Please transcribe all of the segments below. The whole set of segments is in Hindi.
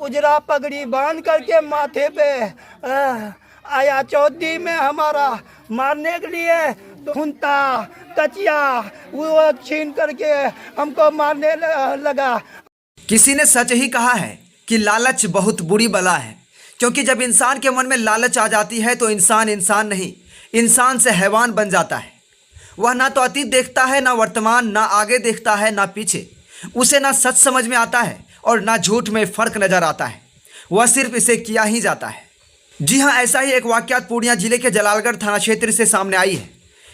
उजरा पगड़ी बांध करके माथे पे आया चौथी में हमारा मारने के लिए खुंता कचिया वो छीन करके हमको मारने लगा। किसी ने सच ही कहा है कि लालच बहुत बुरी बला है, क्योंकि जब इंसान के मन में लालच आ जाती है तो इंसान इंसान नहीं, इंसान से हैवान बन जाता है। वह ना तो अतीत देखता है, ना वर्तमान, ना आगे देखता है, ना पीछे। उसे ना सच समझ में आता है और ना झूठ में फ़र्क नज़र आता है। वह सिर्फ इसे किया ही जाता है। जी हाँ, ऐसा ही एक वाक़यात पूर्णिया जिले के जलालगढ़ थाना क्षेत्र से सामने आई है,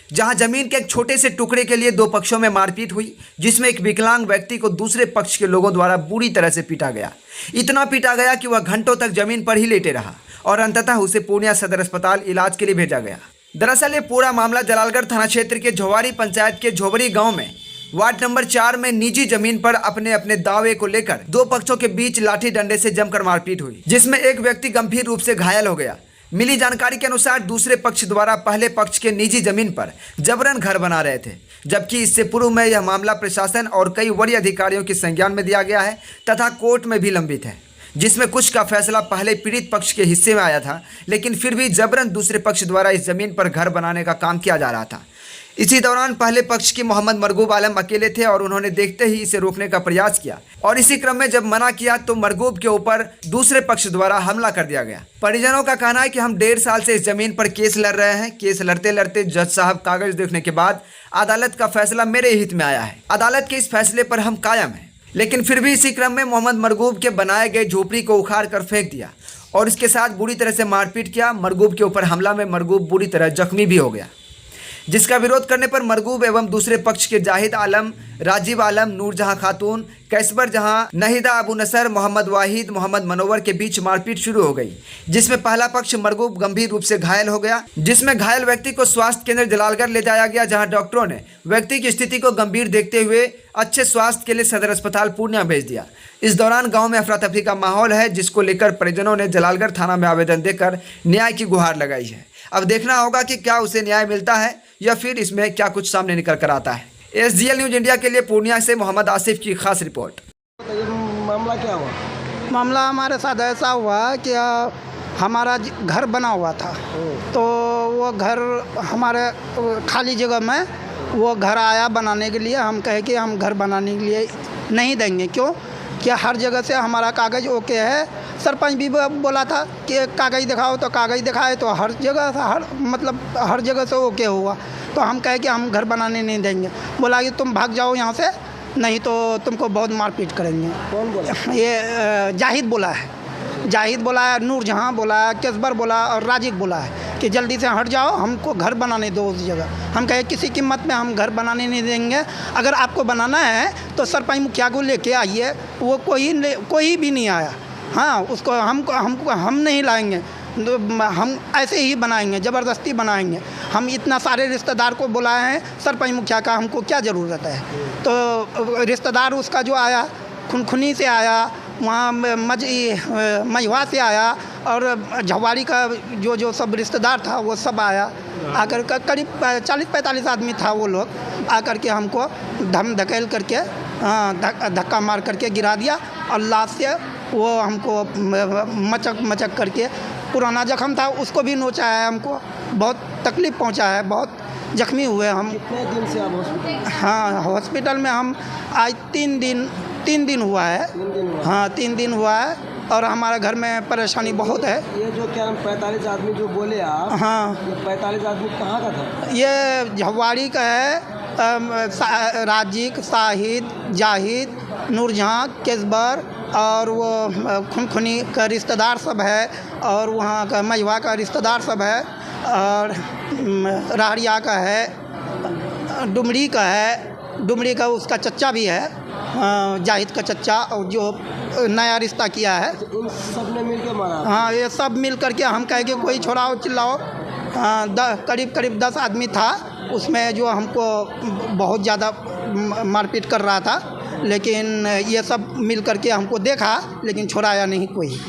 जहां जमीन के एक छोटे से टुकड़े के लिए दो पक्षों में मारपीट हुई, जिसमें एक विकलांग व्यक्ति को दूसरे पक्ष के लोगों द्वारा बुरी तरह से पीटा गया। इतना पीटा गया कि वह घंटों तक जमीन पर ही लेटे रहा और अंततः उसे पूर्णिया सदर अस्पताल इलाज के लिए भेजा गया। दरअसल ये पूरा मामला जलालगढ़ थाना क्षेत्र के झोवारी पंचायत के झोबरी गाँव में वार्ड नंबर 4 में निजी जमीन पर अपने अपने दावे को लेकर दो पक्षों के बीच लाठी डंडे से जमकर मारपीट हुई, जिसमें एक व्यक्ति गंभीर रूप से घायल हो गया। मिली जानकारी के अनुसार दूसरे पक्ष द्वारा पहले पक्ष के निजी जमीन पर जबरन घर बना रहे थे, जबकि इससे पूर्व में यह मामला प्रशासन और कई वरीय अधिकारियों के संज्ञान में दिया गया है तथा कोर्ट में भी लंबित है, जिसमें कुछ का फैसला पहले पीड़ित पक्ष के हिस्से में आया था, लेकिन फिर भी जबरन दूसरे पक्ष द्वारा इस जमीन पर घर बनाने का काम किया जा रहा था। इसी दौरान पहले पक्ष की मोहम्मद मरगूब आलम अकेले थे और उन्होंने देखते ही इसे रोकने का प्रयास किया और इसी क्रम में जब मना किया तो मरगूब के ऊपर दूसरे पक्ष द्वारा हमला कर दिया गया। परिजनों का कहना है कि हम 1.5 साल से इस जमीन पर केस लड़ रहे हैं। केस लड़ते लड़ते जज साहब कागज देखने के बाद अदालत का फैसला मेरे हित में आया है। अदालत के इस फैसले पर हम कायम हैं, लेकिन फिर भी इसी क्रम में मोहम्मद मरगूब के बनाए गए झोपड़ी को उखाड़ कर फेंक दिया और इसके साथ बुरी तरह से मारपीट किया। मरगूब के ऊपर हमला में मरगूब बुरी तरह जख्मी भी हो गया, जिसका विरोध करने पर मरगूब एवं दूसरे पक्ष के जाहिद आलम, राजीव आलम, नूरजहां खातून, कैसबर जहां, नहिदा अबू नसर, मोहम्मद वाहिद, मोहम्मद मनोवर के बीच मारपीट शुरू हो गई, जिसमें पहला पक्ष मरगूब गंभीर रूप से घायल हो गया, जिसमें घायल व्यक्ति को स्वास्थ्य केंद्र जलालगढ़ ले जाया गया, जहां डॉक्टरों ने व्यक्ति की स्थिति को गंभीर देखते हुए अच्छे स्वास्थ्य के लिए सदर अस्पताल पूर्णिया भेज दिया। इस दौरान गाँव में अफरा तफरी का माहौल है, जिसको लेकर परिजनों ने जलालगढ़ थाना में आवेदन देकर न्याय की गुहार लगाई है। अब देखना होगा कि क्या उसे न्याय मिलता है या फिर इसमें क्या कुछ सामने निकल कर आता है। SGL न्यूज इंडिया के लिए पूर्णिया से मोहम्मद आसिफ की खास रिपोर्ट। मामला क्या हुआ? मामला हमारे साथ ऐसा हुआ कि हमारा घर बना हुआ था, तो वो घर हमारे खाली जगह में वो घर आया बनाने के लिए। हम कहे कि हम घर बनाने के लिए नहीं देंगे, क्यों कि हर जगह से हमारा कागज़ ओके है। सरपंच भी बोला था कि कागज़ दिखाओ, तो कागज़ दिखाए तो हर जगह हर जगह से ओके हुआ। तो हम कहे कि हम घर बनाने नहीं देंगे। बोला कि तुम भाग जाओ यहाँ से, नहीं तो तुमको बहुत मारपीट करेंगे। कौन बोला? ये जाहिद बोला है, नूरजहां बोला है, कैसबर बोला और राजीव बोला है कि जल्दी से हट जाओ, हमको घर बनाने दो उस जगह। हम कहे किसी कीमत में हम घर बनाने नहीं देंगे। अगर आपको बनाना है तो सरपंच मुखिया को लेके आइए। वो कोई भी नहीं आया। हाँ, उसको हम नहीं लाएंगे, हम ऐसे ही बनाएंगे, ज़बरदस्ती बनाएंगे। हम इतना सारे रिश्तेदार को बुलाए हैं, सरपंच मुखिया का हमको क्या ज़रूरत है। तो रिश्तेदार उसका जो आया खुनखुनी से आया, वहाँ मझवा से आया और झवारी का जो सब रिश्तेदार था वो सब आया। आकर करीब 40-45 आदमी था। वो लोग आकर के हमको धकेल करके धक्का मार करके गिरा दिया और लाश से वो हमको मचक करके, पुराना जख्म था उसको भी नोचा है, हमको बहुत तकलीफ़ पहुंचा है, बहुत जख्मी हुए हम। कितने दिन से आप हॉस्पिटल? हाँ, हॉस्पिटल में हम आज 3 दिन हुआ है। 3 दिन हुआ? हाँ, 3 दिन हुआ है और हमारे घर में परेशानी बहुत है। ये जो क्या 45 आदमी जो बोले आप, हाँ, ये 45 आदमी कहाँ का था? ये झवाड़ी का है। राजीक, साहिद, जाहिद, नूरजहां, कैसबर और वो खुनखुनी का रिश्तेदार सब है और वहाँ का मझवा का रिश्तेदार सब है और राहरिया का है, डुमरी का उसका चच्चा भी है, जाहिद का चच्चा, और जो नया रिश्ता किया है। इन सब ने मिल के मारा? हाँ, ये सब मिल करके हम कहे कि कोई छोड़ाओ चिल्लाओ। करीब 10 आदमी था उसमें, जो हमको बहुत ज़्यादा मारपीट कर रहा था, लेकिन ये सब मिल करके हमको देखा लेकिन छोड़ाया नहीं कोई।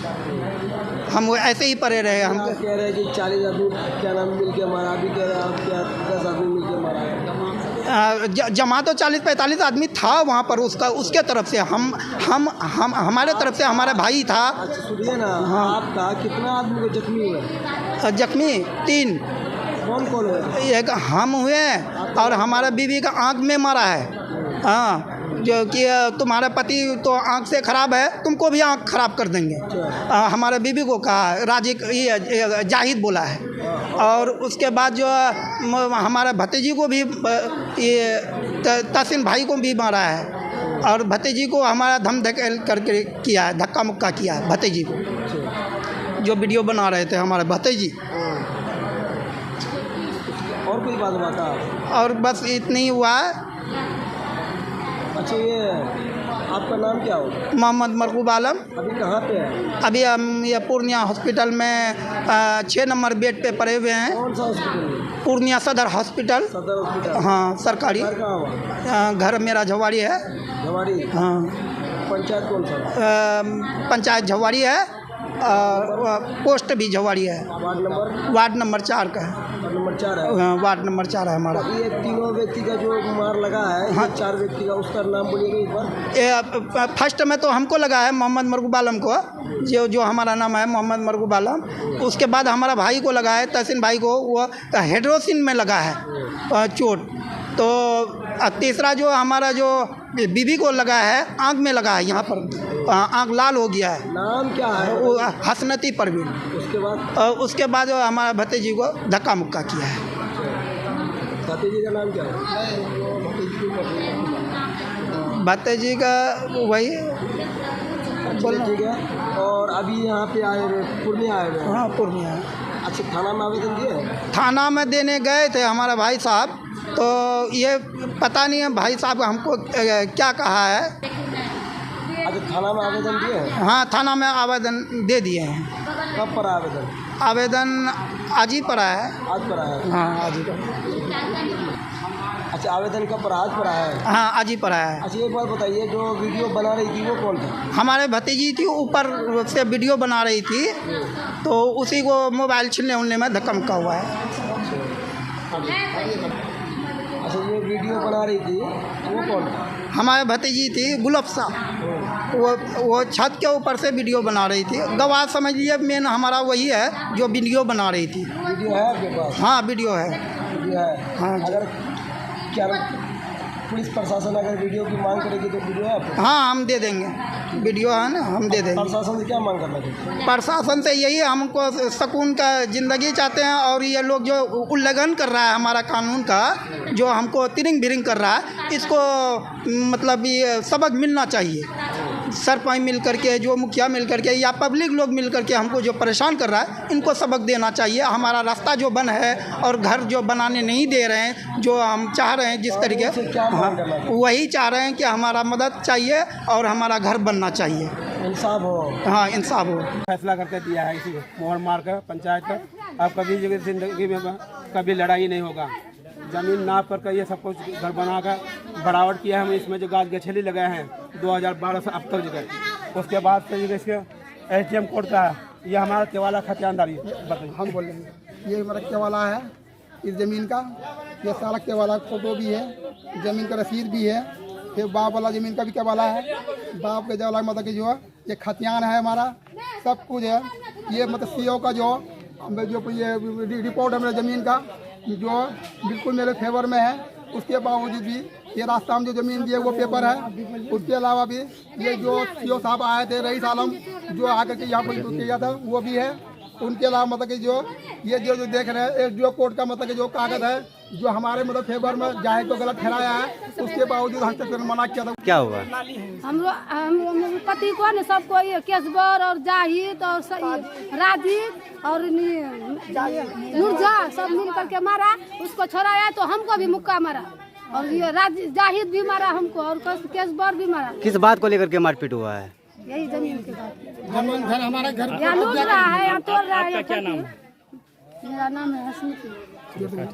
हम ऐसे ही पड़े रहे। हम कह रहे हैं कि 40 आदमी क्या नाम मिल के मारा, अभी कह रहे हैं आप क्या 10 आदमी मिल के मारा है। जमा तो 40-45 आदमी था वहाँ पर, उसके तरफ से हम हमारे तरफ से हमारा भाई था। अच्छा सुनिए ना, आपका कितना आदमी को जख्मी हुआ? जख्मी 3। कौन कौन हुआ? एक हम हुए और हमारा बीवी का आँख में मारा है। हाँ, जो कि तुम्हारा पति तो आँख से ख़राब है, तुमको भी आँख ख़राब कर देंगे। हमारे बीवी को कहा, ये जाहिद बोला है। और उसके बाद जो हमारे भतीजी को भी ये तहसीन भाई को भी मारा है, और भतीजी को हमारा धम धकेल करके किया है, धक्का मुक्का किया है भतीजी को, जो वीडियो बना रहे थे हमारे भतीजी। और कोई बात बता? और बस इतनी ही हुआ है। अच्छा ये आपका नाम क्या हो? मोहम्मद मरगूब आलम। अभी कहाँ पे है? अभी हम ये पूर्णिया हॉस्पिटल में 6 नंबर बेड पे पड़े हुए हैं। कौन सा हॉस्पिटल? पूर्णिया सदर हॉस्पिटल। सदर हॉस्पिटल? हाँ, सरकारी। घर कहाँ हुआ? घर मेरा झवाड़ी है। झवाड़ी? हाँ। पंचायत कौन सा? पंचायत झवाड़ी है, पोस्ट भी झवाड़ी है। वार्ड नंबर 4 का है। नंबर 4 है। वार्ड नंबर 4 है हमारा। ये तीनों व्यक्ति का जो मार लगा है, हाँ, 4 व्यक्ति का, उसका नाम बोलिएगा एक बार। फर्स्ट में तो हमको लगा है मोहम्मद मरगूब आलम को, जो हमारा नाम है मोहम्मद मरगूब आलम। उसके बाद हमारा भाई को लगा है, तहसीन भाई को, वो हेड्रोसिन में लगा है चोट। तो तीसरा जो हमारा जो बीबी को लगा है, आँख में लगा है, यहाँ पर आँख लाल हो गया है। नाम क्या है? वो हसनती परवीन। उसके बाद जो हमारा भतीजी को धक्का मुक्का किया है। भतीजी का नाम क्या है? भतीजी का वही ठीक है। और अभी यहाँ पे आए हुए, पूर्णिया आए हुए? हाँ, पूर्णिया। अच्छा, थाना में आवेदन दिए? थाना में देने गए थे हमारा भाई साहब, तो ये पता नहीं है भाई साहब हमको क्या कहा है। अच्छा, थाना में आवेदन दिए हैं? हाँ, थाना में आवेदन दे दिए हैं। कब पर आवेदन? आवेदन आज ही पड़ा है। आज पर आया है? हाँ, आज ही पड़ा। अच्छा, आवेदन कब पर? आज पर आया है? हाँ, आज ही पड़ा है। अच्छा, एक बात बताइए, जो वीडियो बना रही थी वो कौन था? हमारे भतीजी थी, ऊपर से वीडियो बना रही थी, तो उसी को मोबाइल छीनने उड़ने में धक्का मुक्का हुआ है। अच्छा, ये वीडियो बना रही थी वो कौन था? हमारे भतीजी थी गुलफ्सा, वो छत के ऊपर से वीडियो बना रही थी। गवाह समझ लीजिए, मेन हमारा वही है जो वीडियो बना रही थी। वीडियो है आपके पास? हाँ, वीडियो है। वीडियो है? हाँ। अगर क्या पुलिस प्रशासन अगर वीडियो की मांग करेगी तो वीडियो है आपके? हाँ, हम दे देंगे, वीडियो है ना, हम दे देंगे। प्रशासन से क्या मांग करना चाहिए? प्रशासन से यही, हमको सुकून का ज़िंदगी चाहते हैं, और ये लोग जो उल्लंघन कर रहा है हमारा कानून का, जो हमको तिरिंग बिरिंग कर रहा है, इसको मतलब ये सबक मिलना चाहिए। सरपंच मिल करके, जो मुखिया मिल करके, या पब्लिक लोग मिल करके हमको जो परेशान कर रहा है, इनको सबक देना चाहिए। हमारा रास्ता जो बंद है और घर जो बनाने नहीं दे रहे हैं, जो हम चाह रहे हैं जिस तरीके, हाँ, वही चाह रहे हैं कि हमारा मदद चाहिए और हमारा घर बनना चाहिए। इंसाफ हो। हाँ, इंसाफ हो। फैसला करके दिया है, इसी मोहर मार कर पंचायत का। अब कभी जिंदगी में कभी लड़ाई नहीं होगा। ज़मीन नाप करके ये सब कुछ घर बनाकर बराबर किया है। हम इसमें जो गाछ गछली लगाए हैं 2012 से अब तक जगह, उसके बाद से इसके SDM कोर्ट का है। ये हमारा केवाला खतियानदारी बताइए। हम बोल रहे हैं, ये हमारा केवाला है इस ज़मीन का। ये सारा केवाला फोटो भी है, ज़मीन का रसीद भी है। फिर बाप वाला ज़मीन का भी केवाला है। बाप के जवाला मतलब कि जो है ये खतियान है हमारा, सब कुछ है। ये मतलब CO का जो ये रिपोर्ट है मेरे ज़मीन का, जो बिल्कुल मेरे फेवर में है। उसके बावजूद भी ये रास्ता हम जो ज़मीन दिए वो पेपर है। उसके अलावा भी ये जो CO साहब आए थे, रईस आलम, जो आकर के यहाँ पर किया था, वो भी है। उनके अलावा मतलब कि जो ये जो देख रहे हैं SDO कोर्ट का मतलब कि जो कागज़ है, जो हमारे मतलब फेवर में जाहिर को गलत ठहराया है, उसके बावजूद हमसे मना किया था। क्या हुआ? हम पति को न सबको ये केसबर और जाहिद और राजीव और नूरजा सब मिल करके मारा। उसको छोड़ाया तो हमको भी मुक्का मारा, और ये जाहिद भी मारा हमको, और केसबर भी मारा। किस बात को लेकर के मारपीट हुआ है? यही ज़मीन की बात। जमीन घर हमारा घर यहाँ लूट रहा है, यहाँ तोड़ रहा है। क्या नाम है? मेरा नाम है हसनती।